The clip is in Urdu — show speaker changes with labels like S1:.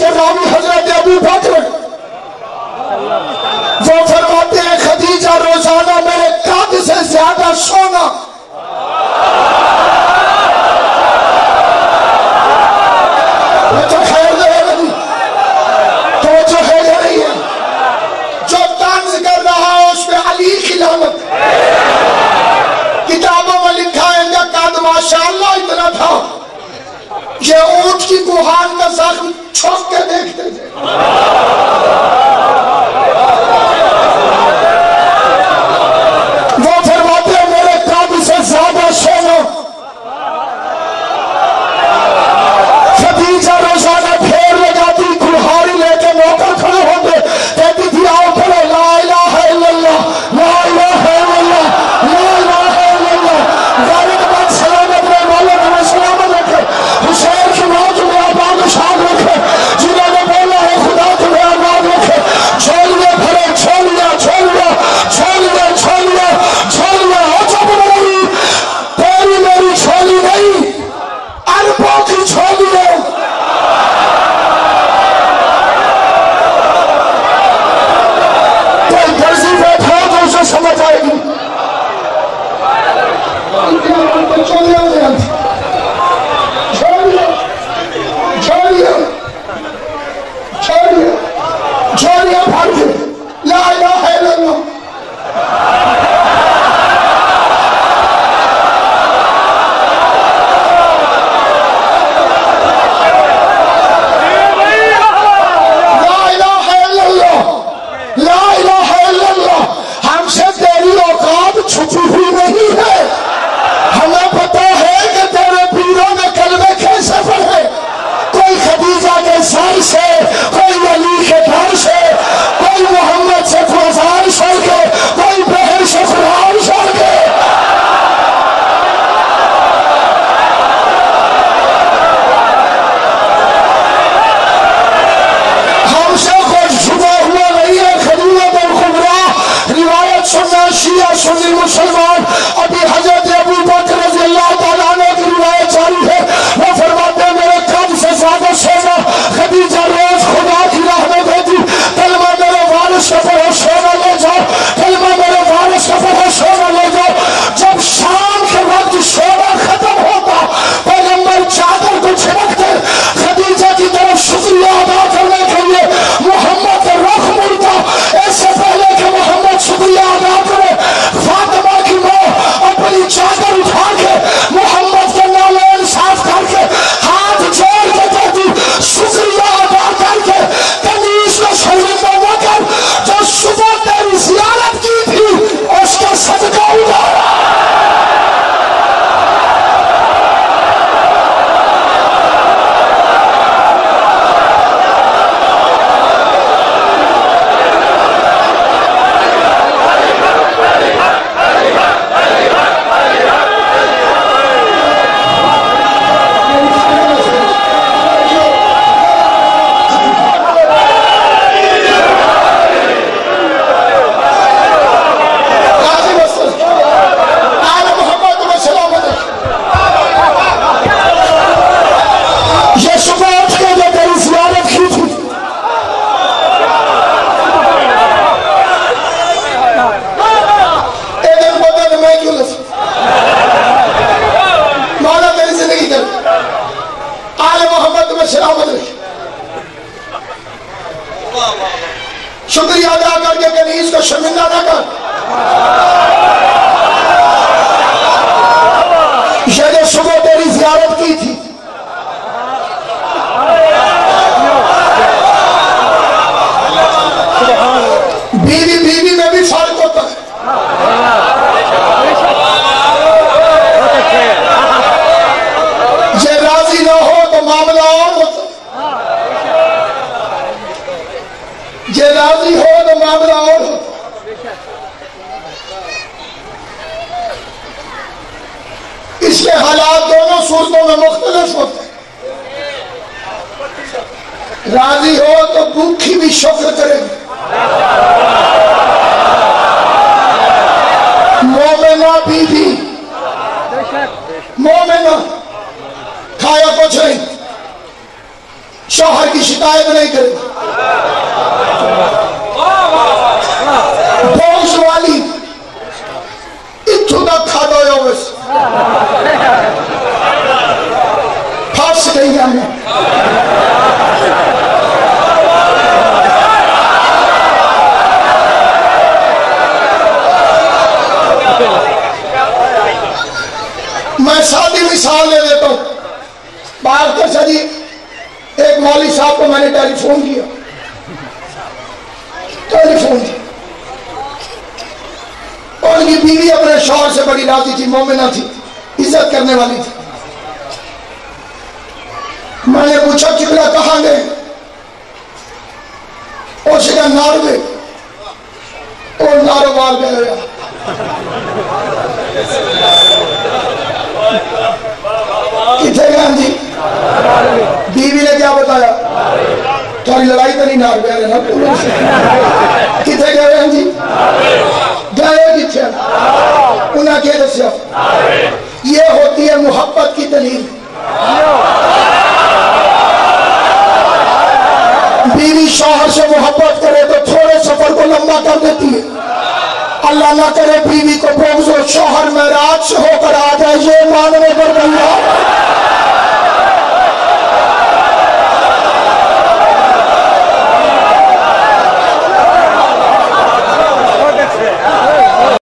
S1: کے راوی حضرت ابو بکر وہ فرماتے ہیں خدیجہ روزانہ میرے قد سے زیادہ سونا تو خیر دے رہی تو جو ہے رہی ہے جو طنز کر رہا ہے اس پہ علی کی لعنت کتابوں میں لکھا ہے ان کا قد ماشاءاللہ اتنا تھا یہ اونٹ کی کوہان کا زخم چھوک کے دیکھتے تھے وہ فرماتے ہیں میرے قد سے زیادہ سونا خدیجہ روزانہ پھیر لگاتی کلہاڑی لے کے نوکر کھڑے ہوتے کہتی تھی آؤ پڑھو لا الہ الا اللہ لا الہ الا اللہ لا الہ الا اللہ غالب بات سلامت رہے والد میں سلامت رکھے حسین کی موت میں آباد و شاد رکھے جنہوں نے بولا ہے خدا تمہیں آباد رکھے چھوڑیے بھرے چھوڑیے چھوڑیے چھوڑیے چھوڑیے چھوڑیے عجب نہیں تیری میری چھوڑی نہیں عربوں کی چھوڑی ہے کوئی درزی بیٹھا تو اسے سمجھ آئے گی چھوڑیے چھوڑیے چھوڑیے چھوڑیے چھوڑیے بھر کے لا الہ الا اللہ لا الہ الا اللہ لا الہ الا اللہ ہم سے تیری اوقات چھپی ہوئی نہیں ہے ہمیں پتا ہے کہ تیرے پیروں نے کلمے کیسے پڑھے کوئی خدیجہ کے سر سے کوئی علی کے گھر سے کوئی محمد سے قرآن سن کے کوئی بہر سے قرآن سن کے ہم سے کچھ چھپا ہوا نہیں ہے خلیل الکبریٰ روایت سننا شیعہ سنی مسلمان ابھی حضرت ابو بکر رضی اللہ تعالیٰ عنہ کی روایت جاری ہے وہ فرماتے ہیں میرے قد سے زیادہ سونا خدیجہ روز خدا کی راہ میں دیتی کلمہ میرے وارث کا پڑھو سونا لے جاؤ کلمہ میرے وارث کا پڑھو سونا لے جاؤ جب شام کے وقت سونا ختم ہوتا پیغمبر چادر کو چھڑکتے خدیجہ کی طرف شکریہ ادا کرنے کے لیے محمد کا رخ مڑتا اس سے پہلے کہ محمد شکریہ ادا کرے فاطمہ کی ماں اپنی چادر اٹھا کے محمد کے نالین صاف کر کے ہاتھ جوڑ کے کہتی شکریہ ادا کر کے قمیص کو شریفہ نہ کر جو صبح تیری زیارت کی تھی اس کا صدقہ اٹھایا شکریہ ادا کر کے کنیز کو شرمندہ نہ کر یہ جو صبح تیری زیارت کی تھی بیوی بیوی میں بھی فرق ہوتا ہے یہ راضی نہ ہو تو معاملہ اور ہوتا یہ راضی ہو تو معاملہ اور ہوتا اس کے حالات دونوں صورتوں میں مختلف ہوتے ہیں راضی ہو تو بھوکھی بھی شکر کرے گی مومنہ بیوی مومنہ کھایا کچھ نہیں شوہر کی شکایت شکایت نہیں کرے بوش والی اتھو دا کھا دو یا بس پھاس گئی ہمیں میں سادی مثال لے لیتا ہوں باہر کا سجی ایک مولوی صاحب کو میں نے ٹیلی فون کیا اور ان کی بیوی اپنے شوہر سے بڑی راضی تھی مومنہ تھی عزت کرنے والی تھی میں نے پوچھا قبلہ کہاں گئے اور شکا ناروے اور ناروبار گئے کتنے گئے جی بیوی نے کیا بتایا تھوڑی لڑائی تو نہیں نار گئے نا کتنے گئے جی گئے کتنے انہیں کیا دسیا یہ ہوتی ہے محبت کی دلیل بیوی شوہر سے محبت کرے تو تھوڑے سفر کو لمبا کر دیتی ہے اللہ نہ کرے بیوی کو بغض و شوہر معراج سے ہو کر آ جائے یہ